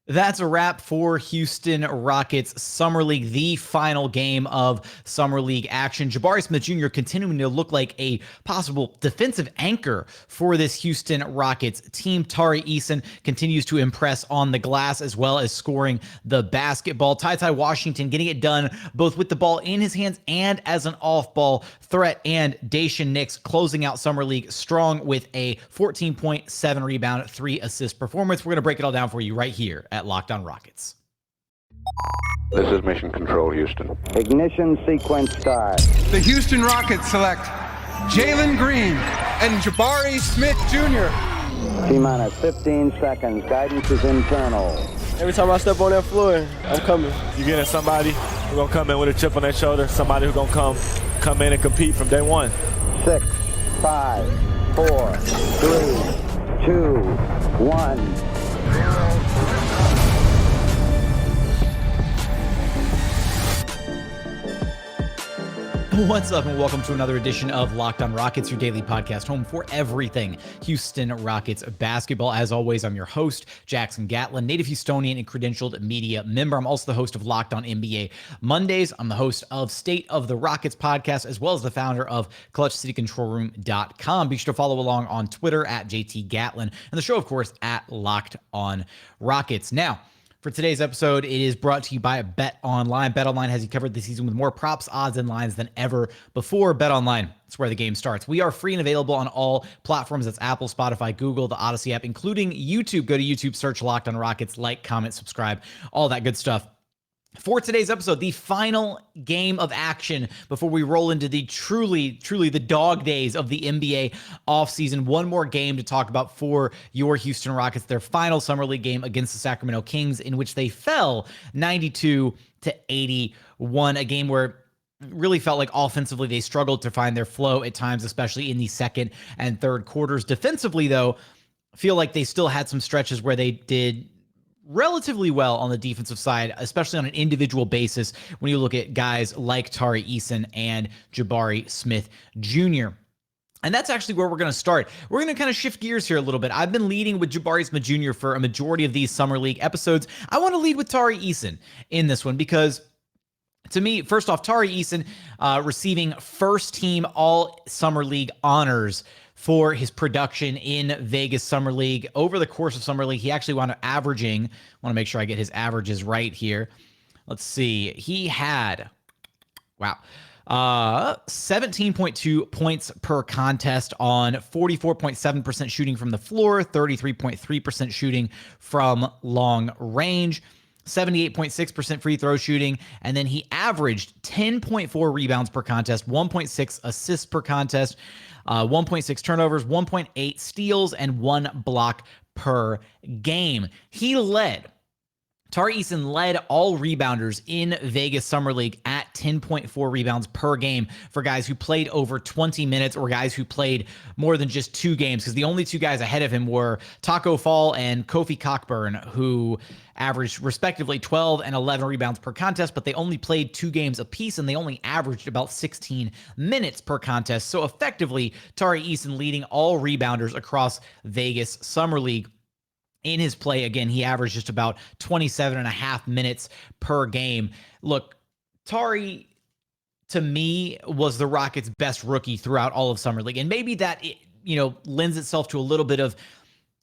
That's a wrap for Houston Rockets Summer League, the final game of Summer League action. Jabari Smith Jr. continuing to look like a possible defensive anchor for this Houston Rockets team. Tari Eason continues to impress on the glass as well as scoring the basketball. TyTy Washington getting it done both with the ball in his hands and as an off-ball threat. And Daishen Nix closing out Summer League strong with a 14.7 rebound, 3 assist performance. We're going to break it all down for you right here at Locked On Rockets. This is Mission Control, Houston. Ignition sequence start. The Houston Rockets select Jalen Green and Jabari Smith Jr. T-minus 15 seconds. Guidance is internal. Every time I step on that floor, I'm coming. You're getting somebody who's going to come in with a chip on their shoulder, somebody who's going to come in and compete from day one. 6, 5, 4, 3, 2, 1. What's up, and welcome to another edition of Locked On Rockets, your daily podcast home for everything Houston Rockets basketball. As always, I'm your host, Jackson Gatlin, native Houstonian and credentialed media member. I'm also the host of Locked On NBA Mondays. I'm the host of State of the Rockets podcast, as well as the founder of ClutchCityControlRoom.com. Be sure to follow along on Twitter at JT Gatlin, and the show, of course, at Locked On Rockets. Now, for today's episode, it is brought to you by BetOnline. BetOnline has you covered this season with more props, odds, and lines than ever before. BetOnline, it's where the game starts. We are free and available on all platforms. That's Apple, Spotify, Google, the Odyssey app, including YouTube. Go to YouTube, search Locked On Rockets, like, comment, subscribe, all that good stuff. For today's episode, the final game of action before we roll into the truly the dog days of the NBA offseason. One more game to talk about for your Houston Rockets, their final Summer League game against the Sacramento Kings, in which they fell 92-81, a game where really felt like offensively they struggled to find their flow at times, especially in the second and third quarters. Defensively, though, I feel like they still had some stretches where they did relatively well on the defensive side, especially on an individual basis when you look at guys like Tari Eason and Jabari Smith Jr. And that's actually where we're going to start. We're going to kind of shift gears here a little bit. I've been leading with Jabari Smith Jr. for a majority of these Summer League episodes. I want to lead with Tari Eason in this one because, to me, first off, Tari Eason receiving first team all Summer League honors for his production in Vegas Summer League. Over the course of Summer League, he actually wound up averaging, I want to make sure I get his averages right here. Let's see. He had, 17.2 points per contest on 44.7% shooting from the floor, 33.3% shooting from long range, 78.6% free throw shooting, and then he averaged 10.4 rebounds per contest, 1.6 assists per contest, 1.6 turnovers, 1.8 steals, and 1 block per game. Tari Eason led all rebounders in Vegas Summer League at 10.4 rebounds per game for guys who played over 20 minutes or guys who played more than just 2 games, because the only 2 guys ahead of him were Taco Fall and Kofi Cockburn, who averaged respectively 12 and 11 rebounds per contest, but they only played 2 games apiece, and they only averaged about 16 minutes per contest. So effectively, Tari Eason leading all rebounders across Vegas Summer League. In his play, again, he averaged just about 27 and a half minutes per game. Look, Tari, to me, was the Rockets' best rookie throughout all of Summer League. And maybe that, lends itself to a little bit of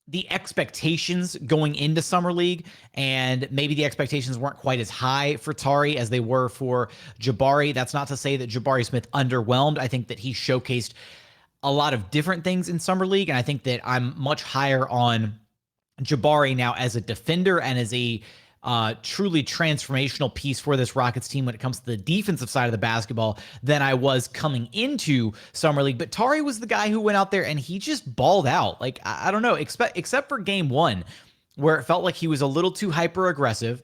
the expectations going into Summer League, and maybe the expectations weren't quite as high for Tari as they were for Jabari. That's not to say that Jabari Smith underwhelmed. I think that he showcased a lot of different things in Summer League, and I think that I'm much higher on Jabari now as a defender and as a truly transformational piece for this Rockets team when it comes to the defensive side of the basketball than I was coming into Summer League. But Tari was the guy who went out there and he just balled out. Like, I don't know, except for game 1, where it felt like he was a little too hyper aggressive,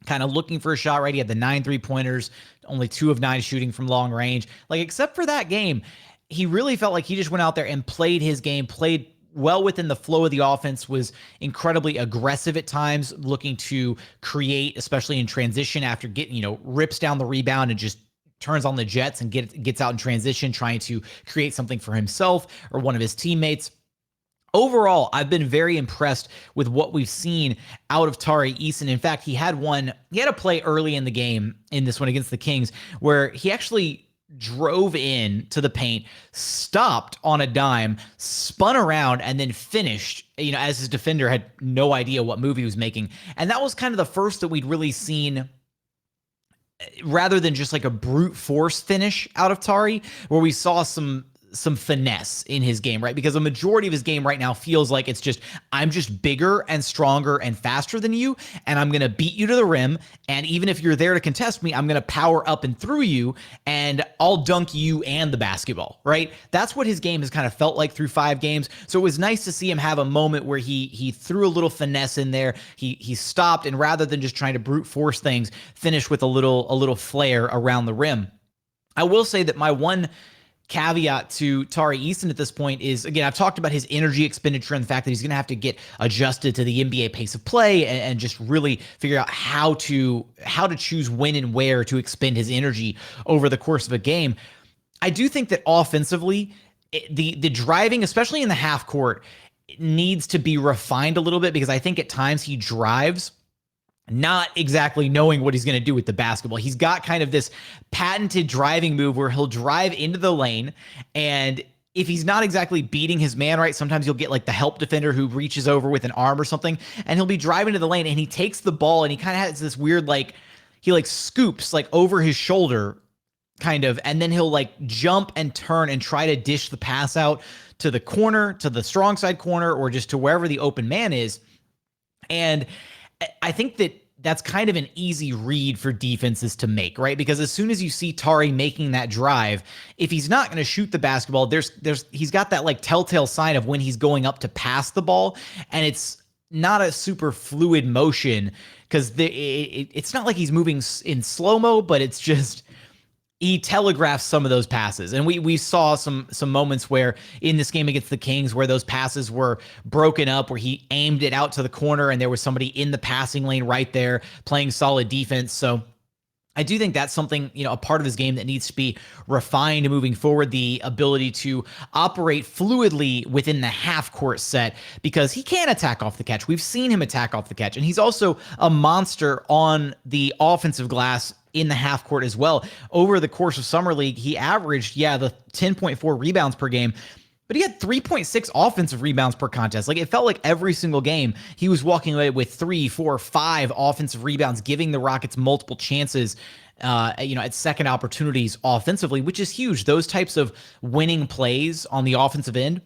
kind of looking for a shot, right? He had the 9 3-pointers, only 2 of 9 shooting from long range. Like, except for that game, he really felt like he just went out there and played his game, played well within the flow of the offense, was incredibly aggressive at times, looking to create, especially in transition after getting, rips down the rebound and just turns on the jets and gets out in transition, trying to create something for himself or one of his teammates. Overall, I've been very impressed with what we've seen out of Tari Eason. In fact, he had a play early in the game in this one against the Kings where he actually drove in to the paint, stopped on a dime, spun around, and then finished, as his defender had no idea what move he was making. And that was kind of the first that we'd really seen, rather than just like a brute force finish out of Tari, where we saw some finesse in his game, right? Because a majority of his game right now feels like it's just, I'm just bigger and stronger and faster than you, and I'm going to beat you to the rim. And even if you're there to contest me, I'm going to power up and through you, and I'll dunk you and the basketball, right? That's what his game has kind of felt like through 5 games. So it was nice to see him have a moment where he threw a little finesse in there. He stopped, and rather than just trying to brute force things, finished with a little flair around the rim. I will say that my one caveat to Tari Eason at this point is, again, I've talked about his energy expenditure and the fact that he's going to have to get adjusted to the NBA pace of play and just really figure out how to choose when and where to expend his energy over the course of a game. I do think that offensively, the driving, especially in the half court, needs to be refined a little bit, because I think at times he drives not exactly knowing what he's going to do with the basketball. He's got kind of this patented driving move where he'll drive into the lane, and if he's not exactly beating his man right, sometimes you'll get like the help defender who reaches over with an arm or something, and he'll be driving to the lane, and he takes the ball, and he kind of has this weird, he scoops over his shoulder kind of, and then he'll jump and turn and try to dish the pass out to the corner, to the strong side corner, or just to wherever the open man is. And I think that that's kind of an easy read for defenses to make, right? Because as soon as you see Tari making that drive, if he's not going to shoot the basketball, he's got that telltale sign of when he's going up to pass the ball, and it's not a super fluid motion, because it's not like he's moving in slow-mo, but it's just, he telegraphs some of those passes. And we saw some moments where in this game against the Kings where those passes were broken up, where he aimed it out to the corner and there was somebody in the passing lane right there playing solid defense. So I do think that's something, a part of his game that needs to be refined moving forward, the ability to operate fluidly within the half-court set, because he can attack off the catch. We've seen him attack off the catch, and he's also a monster on the offensive glass in the half court as well. Over the course of Summer League, he averaged, the 10.4 rebounds per game, but he had 3.6 offensive rebounds per contest. It felt like every single game he was walking away with 3, 4, 5 offensive rebounds, giving the Rockets multiple chances, at second opportunities offensively, which is huge. Those types of winning plays on the offensive end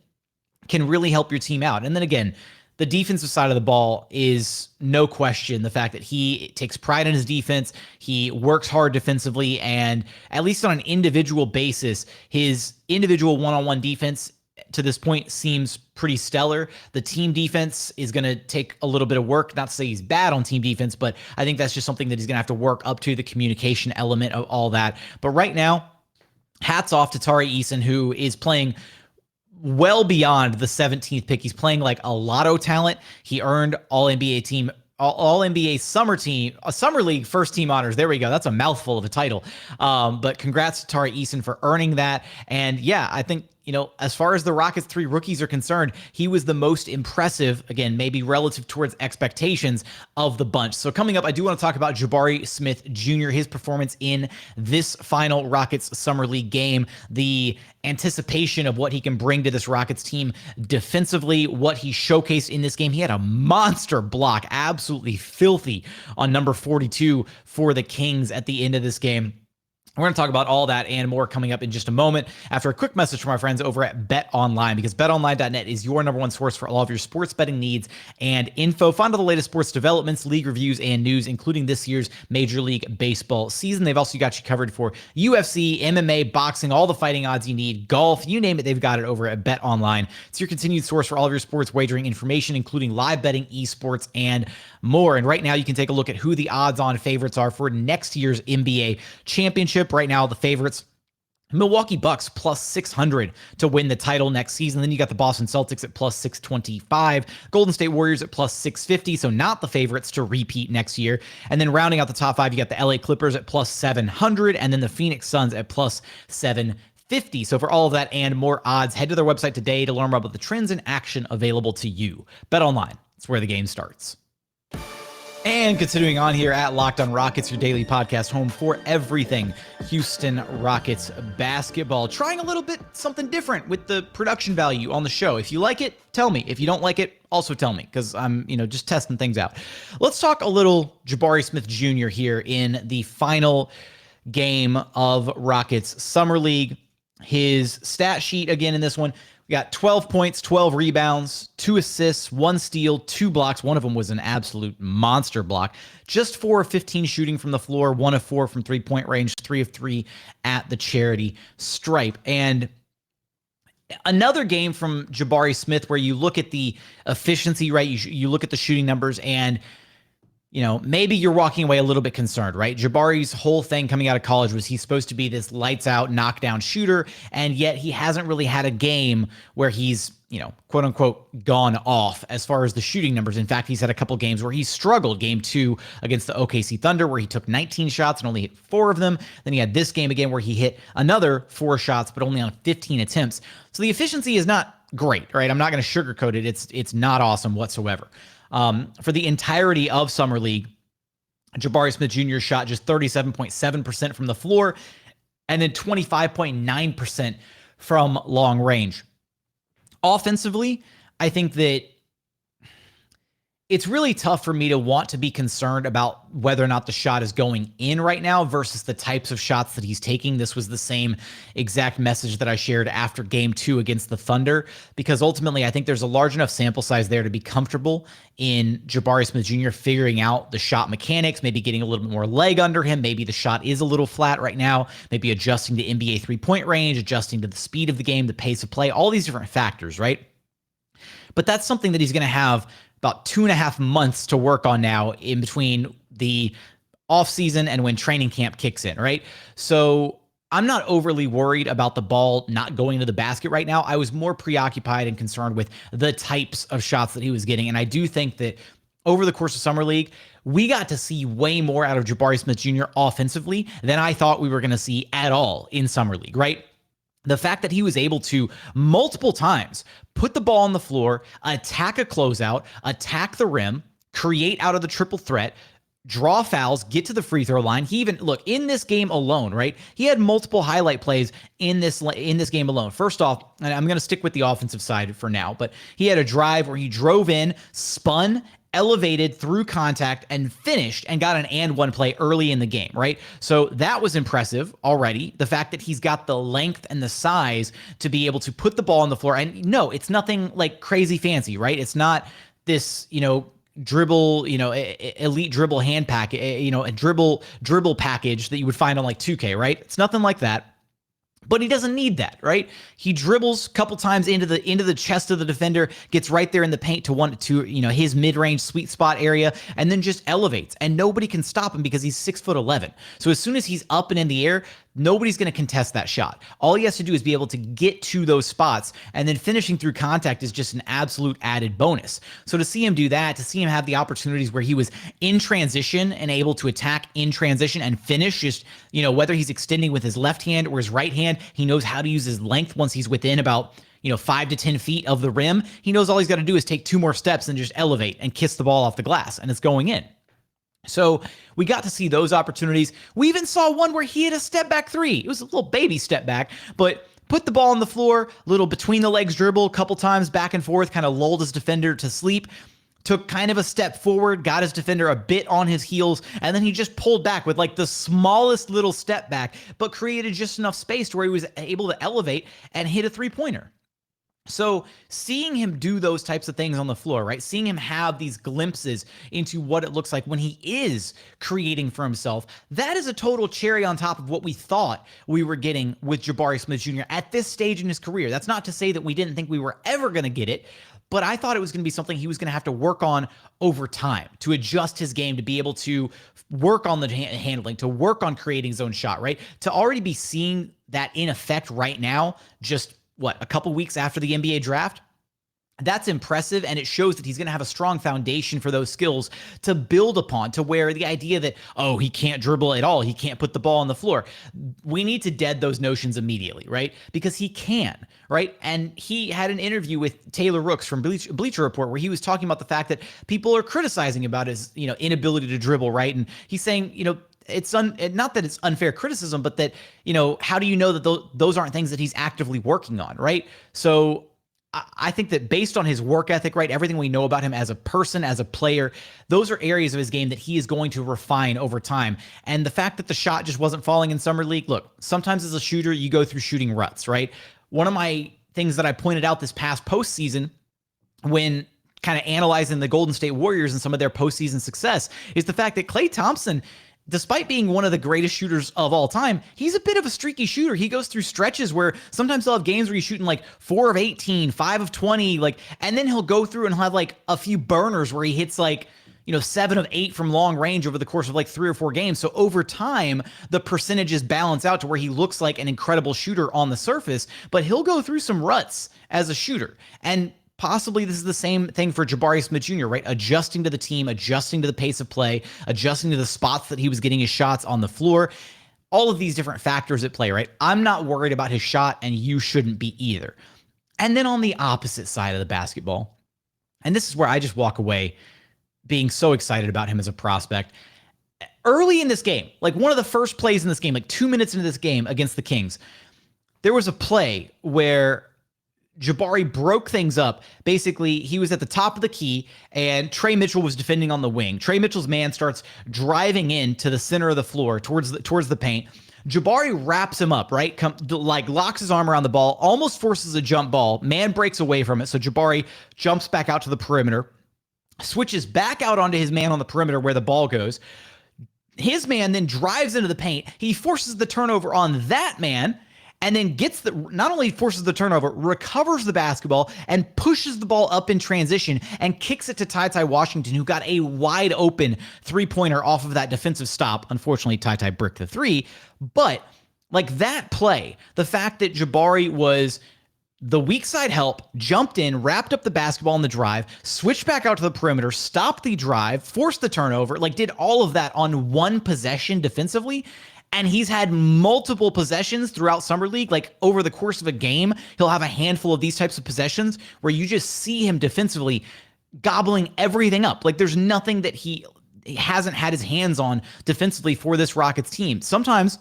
can really help your team out. And then again, the defensive side of the ball is no question the fact that he takes pride in his defense. He works hard defensively, and at least on an individual basis, his individual one-on-one defense to this point seems pretty stellar. The team defense is going to take a little bit of work. Not to say he's bad on team defense, but I think that's just something that he's going to have to work up to, the communication element of all that. But right now, hats off to Tari Eason, who is playing well beyond the 17th pick. He's playing like a lotto talent. He earned All-NBA Summer League first team honors. There we go. That's a mouthful of a title. But congrats to Tari Eason for earning that. And yeah, I think, as far as the Rockets' 3 rookies are concerned, he was the most impressive, again, maybe relative towards expectations of the bunch. So coming up, I do want to talk about Jabari Smith Jr., his performance in this final Rockets Summer League game, the anticipation of what he can bring to this Rockets team defensively, what he showcased in this game. He had a monster block, absolutely filthy, on number 42 for the Kings at the end of this game. We're going to talk about all that and more coming up in just a moment after a quick message from our friends over at BetOnline, because BetOnline.net is your number one source for all of your sports betting needs and info. Find all the latest sports developments, league reviews, and news, including this year's Major League Baseball season. They've also got you covered for UFC, MMA, boxing, all the fighting odds you need, golf, you name it, they've got it over at BetOnline. It's your continued source for all of your sports wagering information, including live betting, esports, and more. And right now, you can take a look at who the odds-on favorites are for next year's NBA championship. Right now, the favorites, Milwaukee Bucks plus 600 to win the title next season. Then you got the Boston Celtics at plus 625, Golden State Warriors at plus 650, so not the favorites to repeat next year. And then rounding out the top 5, you got the LA Clippers at plus 700, and then the Phoenix Suns at plus 750. 50. So for all of that and more odds, head to their website today to learn more about the trends and action available to you. BetOnline, it's where the game starts. And continuing on here at Locked On Rockets, your daily podcast home for everything Houston Rockets basketball. Trying a little bit something different with the production value on the show. If you like it, tell me. If you don't like it, also tell me, because I'm, just testing things out. Let's talk a little Jabari Smith Jr. here in the final game of Rockets Summer League. His stat sheet again in this one. We got 12 points, 12 rebounds, 2 assists, 1 steal, 2 blocks. One of them was an absolute monster block. Just 4 of 15 shooting from the floor, 1 of 4 from three-point range, 3 of 3 at the charity stripe. And another game from Jabari Smith where you look at the efficiency, right? You look at the shooting numbers and maybe you're walking away a little bit concerned, right? Jabari's whole thing coming out of college was he's supposed to be this lights out knockdown shooter, and yet he hasn't really had a game where he's, quote unquote, gone off as far as the shooting numbers. In fact, he's had a couple games where he struggled. Game 2 against the OKC Thunder where he took 19 shots and only hit 4 of them. Then he had this game again where he hit another 4 shots, but only on 15 attempts. So the efficiency is not great, right? I'm not going to sugarcoat it. It's not awesome whatsoever. For the entirety of Summer League, Jabari Smith Jr. shot just 37.7% from the floor and then 25.9% from long range. Offensively, I think that it's really tough for me to want to be concerned about whether or not the shot is going in right now versus the types of shots that he's taking. This was the same exact message that I shared after game 2 against the Thunder, because ultimately I think there's a large enough sample size there to be comfortable in Jabari Smith Jr. figuring out the shot mechanics, maybe getting a little bit more leg under him. Maybe the shot is a little flat right now, maybe adjusting to NBA 3-point range, adjusting to the speed of the game, the pace of play, all these different factors, right? But that's something that he's going to have about 2.5 months to work on now in between the offseason and when training camp kicks in, right? So I'm not overly worried about the ball not going to the basket right now. I was more preoccupied and concerned with the types of shots that he was getting. And I do think that over the course of Summer League, we got to see way more out of Jabari Smith Jr. offensively than I thought we were going to see at all in Summer League, right? The fact that he was able to multiple times put the ball on the floor, attack a closeout, attack the rim, create out of the triple threat, draw fouls, get to the free throw line. He even, look, in this game alone, right? He had multiple highlight plays in this game alone. First off, and I'm going to stick with the offensive side for now, but he had a drive where he drove in, spun, elevated through contact and finished and got an and one play early in the game, right? So that was impressive already. The fact that he's got the length and the size to be able to put the ball on the floor. And no, it's nothing like crazy fancy, right? It's not this, dribble, elite dribble hand pack, a dribble package that you would find on like 2K, right? It's nothing like that. But he doesn't need that, right? He dribbles a couple times into the chest of the defender, gets right there in the paint to his mid-range sweet spot area, and then just elevates. And nobody can stop him because he's 6'11". So as soon as he's up and in the air, nobody's going to contest that shot. All he has to do is be able to get to those spots, and then finishing through contact is just an absolute added bonus. So to see him do that, to see him have the opportunities where he was in transition and able to attack in transition and finish, just, whether he's extending with his left hand or his right hand, he knows how to use his length once he's within about 5 to 10 feet of the rim. He knows all he's got to do is take 2 more steps and just elevate and kiss the ball off the glass, and it's going in. So we got to see those opportunities. We even saw one where he had a step back 3. It was a little baby step back, but put the ball on the floor, little between the legs dribble, a couple times back and forth, kind of lulled his defender to sleep, took kind of a step forward, got his defender a bit on his heels, and then he just pulled back with like the smallest little step back, but created just enough space to where he was able to elevate and hit a 3-pointer. So seeing him do those types of things on the floor, right? Seeing him have these glimpses into what it looks like when he is creating for himself, that is a total cherry on top of what we thought we were getting with Jabari Smith Jr. at this stage in his career. That's not to say that we didn't think we were ever going to get it, but I thought it was going to be something he was going to have to work on over time to adjust his game, to be able to work on the handling, to work on creating his own shot, right? To already be seeing that in effect right now, just a couple weeks after the NBA draft, That's impressive, and it shows that he's going to have a strong foundation for those skills to build upon, to where the idea that, oh, he can't dribble at all, he can't put the ball on the floor. We need to dead those notions immediately, right? Because he can, right? And he had an interview with Taylor Rooks from Bleacher Report where he was talking about the fact that people are criticizing about his, inability to dribble, right? And he's saying, it's not that it's unfair criticism, but that, how do you know that those aren't things that he's actively working on, right? So I think that based on his work ethic, right, everything we know about him as a person, as a player, those are areas of his game that he is going to refine over time. And the fact that the shot just wasn't falling in Summer League, look, sometimes as a shooter, you go through shooting ruts, right? One of my things that I pointed out this past postseason when kind of analyzing the Golden State Warriors and some of their postseason success is the fact that Klay Thompson, despite being one of the greatest shooters of all time, he's a bit of a streaky shooter. He goes through stretches where sometimes he'll have games where he's shooting like 4 of 18, 5 of 20, and then he'll go through and he'll have like a few burners where he hits 7 of 8 from long range over the course of like 3 or 4 games. So over time, the percentages balance out to where he looks like an incredible shooter on the surface, but he'll go through some ruts as a shooter. And possibly this is the same thing for Jabari Smith Jr., right? Adjusting to the team, adjusting to the pace of play, adjusting to the spots that he was getting his shots on the floor. All of these different factors at play, right? I'm not worried about his shot, and you shouldn't be either. And then on the opposite side of the basketball, and this is where I just walk away being so excited about him as a prospect. Early in this game, like one of the first plays in this game, like 2 minutes into this game against the Kings, there was a play where Jabari broke things up. Basically, he was at the top of the key, and Trey Mitchell was defending on the wing. Trey Mitchell's man starts driving into the center of the floor towards the paint. Jabari wraps him up, right? Locks his arm around the ball, almost forces a jump ball. Man breaks away from it, so Jabari jumps back out to the perimeter, switches back out onto his man on the perimeter where the ball goes. His man then drives into the paint. He forces the turnover on that man, and then not only forces the turnover, recovers the basketball and pushes the ball up in transition and kicks it to TyTy Washington, who got a wide open 3-pointer off of that defensive stop. Unfortunately, TyTy bricked the 3, but like that play, the fact that Jabari was the weak side help, jumped in, wrapped up the basketball on the drive, switched back out to the perimeter, stopped the drive, forced the turnover, did all of that on one possession defensively. And he's had multiple possessions throughout Summer League. Over the course of a game, he'll have a handful of these types of possessions where you just see him defensively gobbling everything up. There's nothing that he hasn't had his hands on defensively for this Rockets team. Sometimes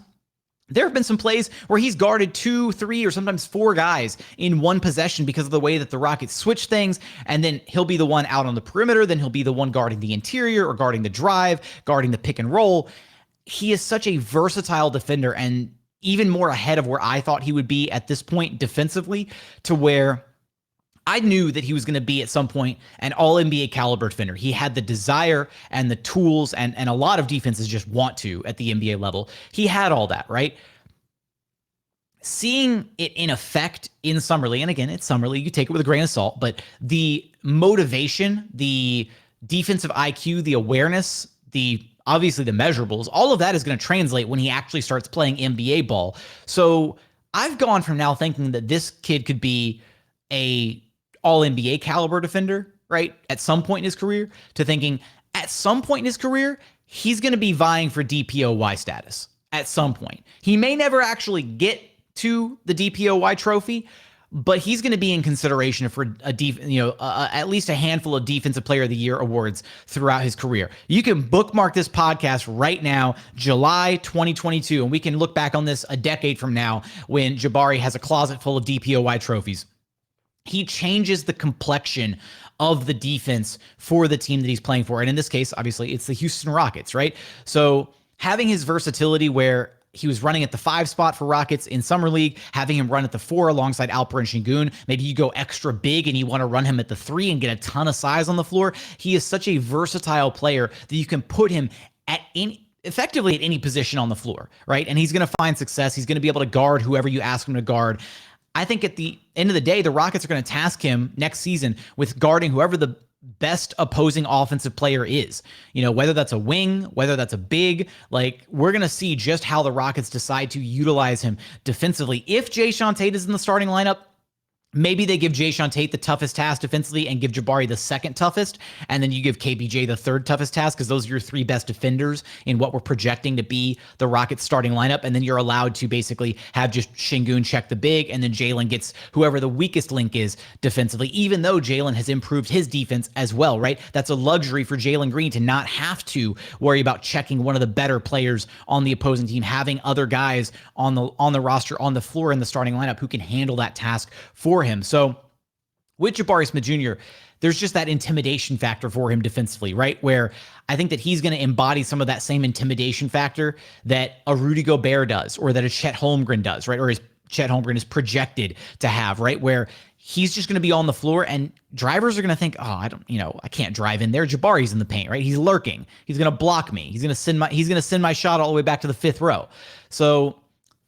there have been some plays where he's guarded 2, 3, or sometimes 4 guys in one possession because of the way that the Rockets switch things, and then he'll be the one out on the perimeter, then he'll be the one guarding the interior or guarding the drive, guarding the pick and roll. He is such a versatile defender, and even more ahead of where I thought he would be at this point defensively, to where I knew that he was going to be at some point an all-NBA caliber defender. He had the desire and the tools, and a lot of defenses just want to at the NBA level. He had all that, right? Seeing it in effect in Summer League, and again, it's Summer League, you take it with a grain of salt, but the motivation, the defensive IQ, the awareness, obviously the measurables, all of that is going to translate when he actually starts playing NBA ball. So I've gone from now thinking that this kid could be a all-NBA caliber defender, right, at some point in his career, to thinking at some point in his career, he's going to be vying for DPOY status at some point. He may never actually get to the DPOY trophy, but he's going to be in consideration for at least a handful of Defensive Player of the Year awards throughout his career. You can bookmark this podcast right now, July 2022, and we can look back on this a decade from now when Jabari has a closet full of DPOY trophies. He changes the complexion of the defense for the team that he's playing for. And in this case, obviously, it's the Houston Rockets, right? So having his versatility where he was running at the 5 spot for Rockets in Summer League, having him run at the 4 alongside Alperen Sengun. Maybe you go extra big and you want to run him at the 3 and get a ton of size on the floor. He is such a versatile player that you can put him effectively at any position on the floor, right? And he's going to find success. He's going to be able to guard whoever you ask him to guard. I think at the end of the day, the Rockets are going to task him next season with guarding whoever the best opposing offensive player is, whether that's a wing, whether that's a big, we're going to see just how the Rockets decide to utilize him defensively. If Jae'Sean Tate is in the starting lineup, Maybe they give Jae'Sean the toughest task defensively and give Jabari the second toughest, and then you give KBJ the third toughest task because those are your three best defenders in what we're projecting to be the Rockets starting lineup, and then you're allowed to basically have just Sengun check the big, and then Jalen gets whoever the weakest link is defensively, even though Jalen has improved his defense as well, right? That's a luxury for Jalen Green to not have to worry about checking one of the better players on the opposing team, having other guys on the roster, on the floor in the starting lineup who can handle that task for him. So with Jabari Smith Jr., there's just that intimidation factor for him defensively, right? Where I think that he's going to embody some of that same intimidation factor that a Rudy Gobert does, or that a Chet Holmgren does, right? Or Chet Holmgren is projected to have, right? Where he's just going to be on the floor and drivers are going to think, oh, I can't drive in there. Jabari's in the paint, right? He's lurking. He's going to block me. He's going to send my shot all the way back to the fifth row. So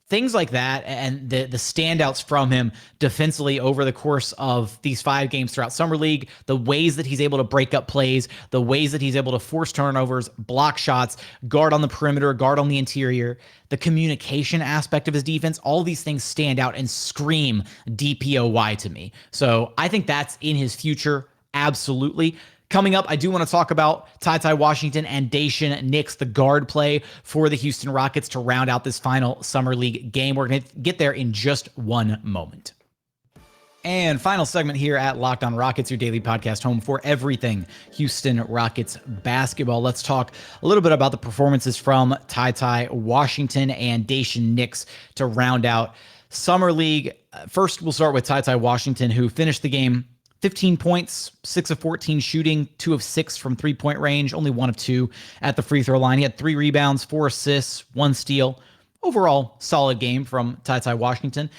things like that, and the standouts from him defensively over the course of these 5 games throughout Summer League, the ways that he's able to break up plays, the ways that he's able to force turnovers, block shots, guard on the perimeter, guard on the interior, the communication aspect of his defense, all these things stand out and scream DPOY to me. So I think that's in his future, absolutely. Coming up, I do want to talk about TyTy Washington and Daishen Nix, the guard play for the Houston Rockets to round out this final Summer League game. We're going to get there in just one moment. And final segment here at Locked On Rockets, your daily podcast home for everything Houston Rockets basketball. Let's talk a little bit about the performances from TyTy Washington and Daishen Nix to round out Summer League. First, we'll start with TyTy Washington, who finished the game 15 points, 6 of 14 shooting, 2 of 6 from three-point range, only 1 of 2 at the free throw line. He had 3 rebounds, 4 assists, 1 steal. Overall, solid game from TyTy Washington.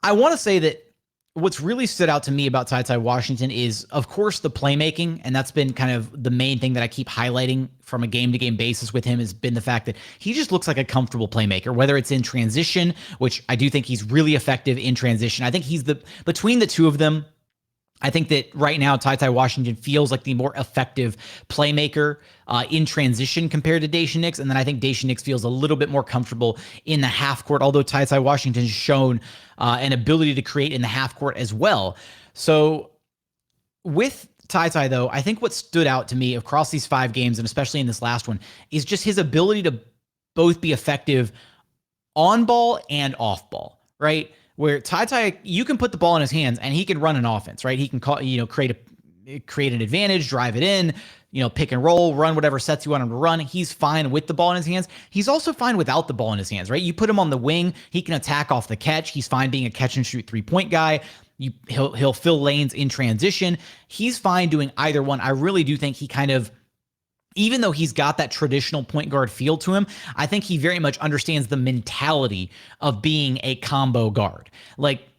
I want to say that what's really stood out to me about TyTy Washington is, of course, the playmaking, and that's been kind of the main thing that I keep highlighting from a game-to-game basis with him, has been the fact that he just looks like a comfortable playmaker, whether it's in transition, which I do think he's really effective in transition. I think he's between the two of them, I think that right now TyTy Washington feels like the more effective playmaker in transition compared to Daishen Nix. And then I think Daishen Nix feels a little bit more comfortable in the half court, although TyTy Washington has shown an ability to create in the half court as well. So with TyTy, though, I think what stood out to me across these 5 games, and especially in this last one, is just his ability to both be effective on ball and off ball, right? Where TyTy, you can put the ball in his hands and he can run an offense, right? He can create an advantage, drive it in, pick and roll, run whatever sets you want him to run. He's fine with the ball in his hands. He's also fine without the ball in his hands, right? You put him on the wing, he can attack off the catch. He's fine being a catch and shoot 3-point guy. He'll fill lanes in transition. He's fine doing either one. I really do think he kind of, even though he's got that traditional point guard feel to him, I think he very much understands the mentality of being a combo guard. Like,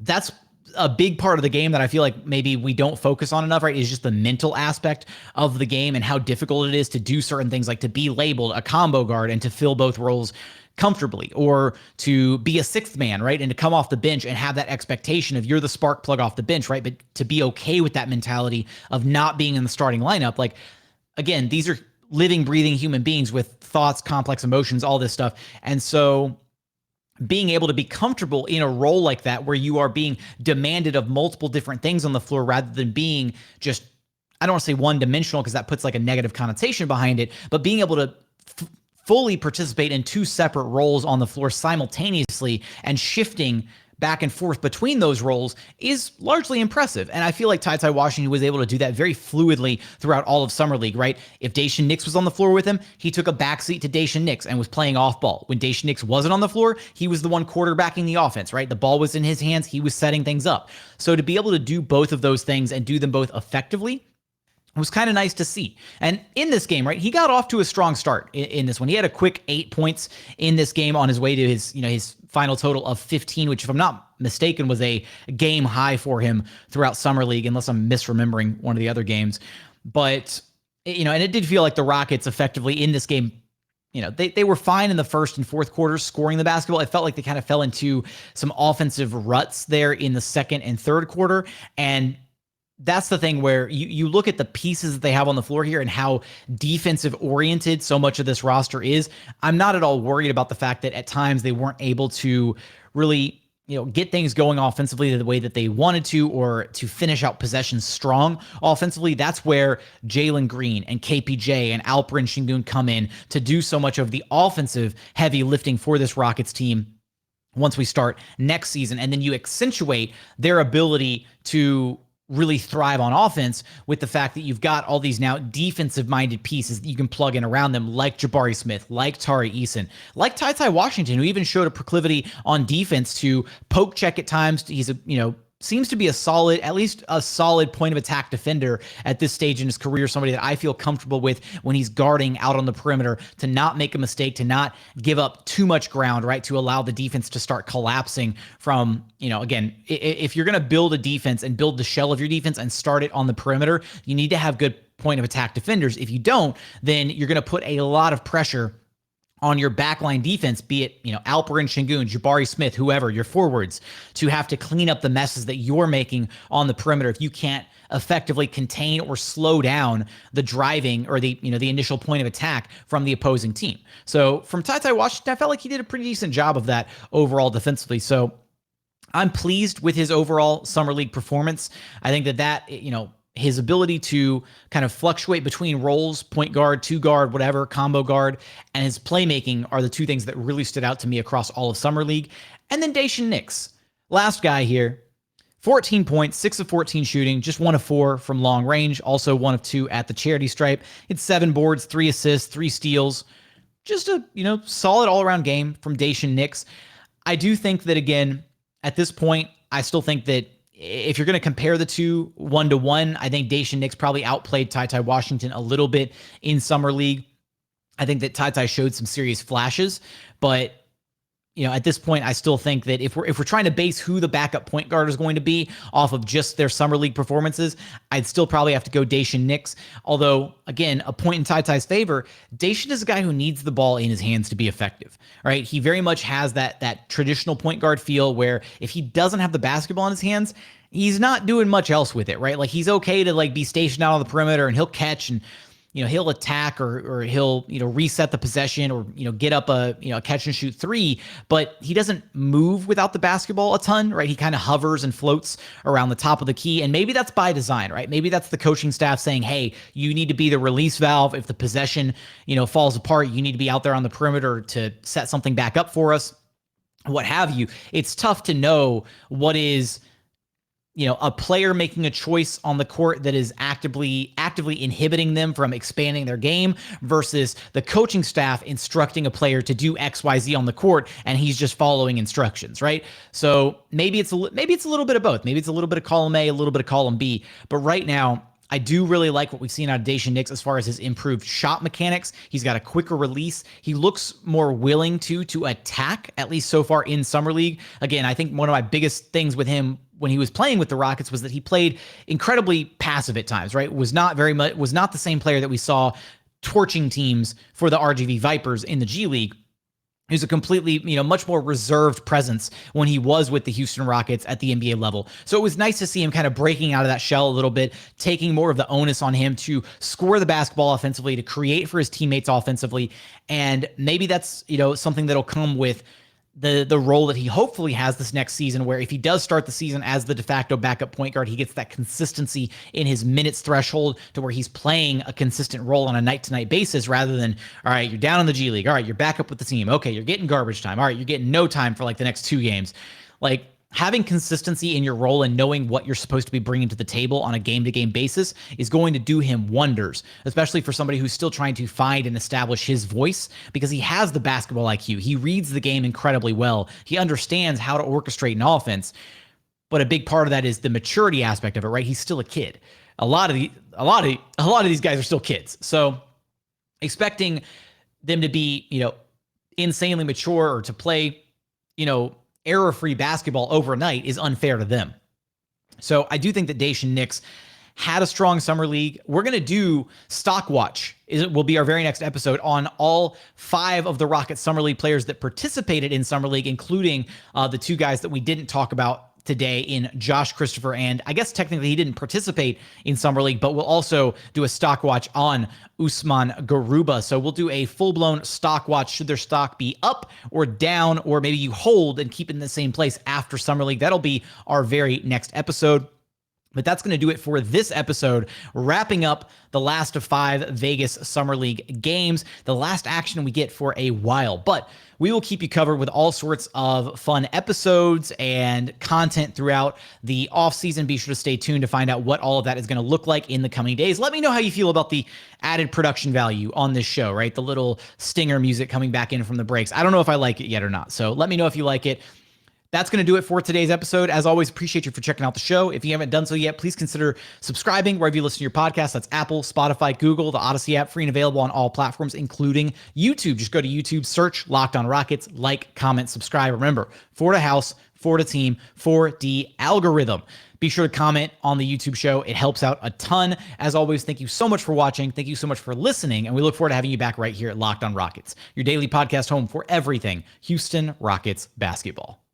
that's a big part of the game that I feel like maybe we don't focus on enough, right? Is just the mental aspect of the game and how difficult it is to do certain things, like to be labeled a combo guard and to fill both roles comfortably, or to be a 6th man, right? And to come off the bench and have that expectation of you're the spark plug off the bench, right? But to be okay with that mentality of not being in the starting lineup, like, again, these are living, breathing human beings with thoughts, complex emotions, all this stuff. And so being able to be comfortable in a role like that, where you are being demanded of multiple different things on the floor rather than being just, I don't want to say one-dimensional because that puts like a negative connotation behind it, but being able to fully participate in 2 separate roles on the floor simultaneously and shifting back and forth between those roles is largely impressive. And I feel like TyTy Washington was able to do that very fluidly throughout all of Summer League, right? If Daishen Nix was on the floor with him, he took a backseat to Daishen Nix and was playing off ball. When Daishen Nix wasn't on the floor, he was the one quarterbacking the offense, right? The ball was in his hands. He was setting things up. So to be able to do both of those things and do them both effectively, it was kind of nice to see. And in this game, right, he got off to a strong start in this one. He had a quick 8 points in this game on his way to his final total of 15, which, if I'm not mistaken, was a game high for him throughout Summer League, unless I'm misremembering one of the other games. But, and it did feel like the Rockets effectively in this game, they were fine in the first and fourth quarters scoring the basketball. It felt like they kind of fell into some offensive ruts there in the second and third quarter. And that's the thing where you look at the pieces that they have on the floor here and how defensive oriented so much of this roster is. I'm not at all worried about the fact that at times they weren't able to really get things going offensively the way that they wanted to, or to finish out possessions strong offensively, that's where Jalen Green and KPJ and Alperen Sengun come in to do so much of the offensive heavy lifting for this Rockets team once we start next season. And then you accentuate their ability to really thrive on offense with the fact that you've got all these now defensive-minded pieces that you can plug in around them, like Jabari Smith, like Tari Eason, like TyTy Washington, who even showed a proclivity on defense to poke check at times. He's seems to be at least a solid point of attack defender at this stage in his career, somebody that I feel comfortable with when he's guarding out on the perimeter, to not make a mistake, to not give up too much ground, right? To allow the defense to start collapsing from, again, if you're going to build a defense and build the shell of your defense and start it on the perimeter, you need to have good point of attack defenders. If you don't, then you're going to put a lot of pressure on your backline defense, be it, Alperen Sengun, Jabari Smith, whoever, your forwards, to have to clean up the messes that you're making on the perimeter if you can't effectively contain or slow down the driving or the initial point of attack from the opposing team. So from TyTy Washington, I felt like he did a pretty decent job of that overall defensively. So I'm pleased with his overall summer league performance. I think that his ability to kind of fluctuate between roles, point guard, two guard, whatever, combo guard, and his playmaking are the two things that really stood out to me across all of Summer League. And then Daishen Nix, last guy here, 14 points, 6 of 14 shooting, just 1 of 4 from long range, also 1 of 2 at the charity stripe. It's 7 boards, 3 assists, 3 steals. Just a, solid all-around game from Daishen Nix. I do think that, again, at this point, I still think that if you're going to compare the two 1-to-1, I think Daishen Nix probably outplayed TyTy Washington a little bit in Summer League. I think that TyTy showed some serious flashes, but at this point, I still think that if we're trying to base who the backup point guard is going to be off of just their Summer League performances, I'd still probably have to go Daishen Nix. Although, again, a point in TyTy's favor, Daishen is a guy who needs the ball in his hands to be effective, right? He very much has that traditional point guard feel where if he doesn't have the basketball in his hands, he's not doing much else with it, right? Like, he's okay to be stationed out on the perimeter and he'll catch and he'll attack or he'll, reset the possession or, get up a catch and shoot 3, but he doesn't move without the basketball a ton, right? He kind of hovers and floats around the top of the key. And maybe that's by design, right? Maybe that's the coaching staff saying, hey, you need to be the release valve. If the possession, falls apart, you need to be out there on the perimeter to set something back up for us, what have you. It's tough to know what is, a player making a choice on the court that is actively inhibiting them from expanding their game versus the coaching staff instructing a player to do XYZ on the court and he's just following instructions, right? So maybe it's a little bit of both. Maybe it's a little bit of column A, a little bit of column B. But right now, I do really like what we've seen out of Daishen Nix as far as his improved shot mechanics. He's got a quicker release. He looks more willing to attack, at least so far in Summer League. Again, I think one of my biggest things with him when he was playing with the Rockets was that he played incredibly passive at times, right? Was not the same player that we saw torching teams for the RGV Vipers in the G League. He was a completely, much more reserved presence when he was with the Houston Rockets at the NBA level. So it was nice to see him kind of breaking out of that shell a little bit, taking more of the onus on him to score the basketball offensively, to create for his teammates offensively. And maybe that's, something that'll come with the role that he hopefully has this next season, where if he does start the season as the de facto backup point guard, he gets that consistency in his minutes threshold to where he's playing a consistent role on a night-to-night basis rather than, all right, you're down in the G League. All right, you're back up with the team. Okay, you're getting garbage time. All right, you're getting no time for the next 2 games. Having consistency in your role and knowing what you're supposed to be bringing to the table on a game-to-game basis is going to do him wonders, especially for somebody who's still trying to find and establish his voice, because he has the basketball IQ. He reads the game incredibly well. He understands how to orchestrate an offense, but a big part of that is the maturity aspect of it, right? He's still a kid. A lot of these guys are still kids. So expecting them to be, insanely mature or to play, error-free basketball overnight is unfair to them. So I do think that Daishen Nix had a strong Summer League. We're going to do Stock Watch. It will be our very next episode on all 5 of the Rockets Summer League players that participated in Summer League, including the 2 guys that we didn't talk about today in Josh Christopher, and I guess technically he didn't participate in Summer League, but we'll also do a stock watch on Usman Garuba. So we'll do a full-blown stock watch. Should their stock be up or down, or maybe you hold and keep it in the same place after Summer League? That'll be our very next episode. But that's going to do it for this episode, wrapping up the last of 5 Vegas Summer League games, the last action we get for a while. But we will keep you covered with all sorts of fun episodes and content throughout the offseason. Be sure to stay tuned to find out what all of that is going to look like in the coming days. Let me know how you feel about the added production value on this show, right? The little stinger music coming back in from the breaks. I don't know if I like it yet or not. So let me know if you like it. That's going to do it for today's episode. As always, appreciate you for checking out the show. If you haven't done so yet, please consider subscribing wherever you listen to your podcast. That's Apple, Spotify, Google, the Odyssey app, free and available on all platforms, including YouTube. Just go to YouTube, search Locked On Rockets, like, comment, subscribe. Remember, for the house, for the team, for the algorithm. Be sure to comment on the YouTube show. It helps out a ton. As always, thank you so much for watching. Thank you so much for listening. And we look forward to having you back right here at Locked On Rockets, your daily podcast home for everything Houston Rockets basketball.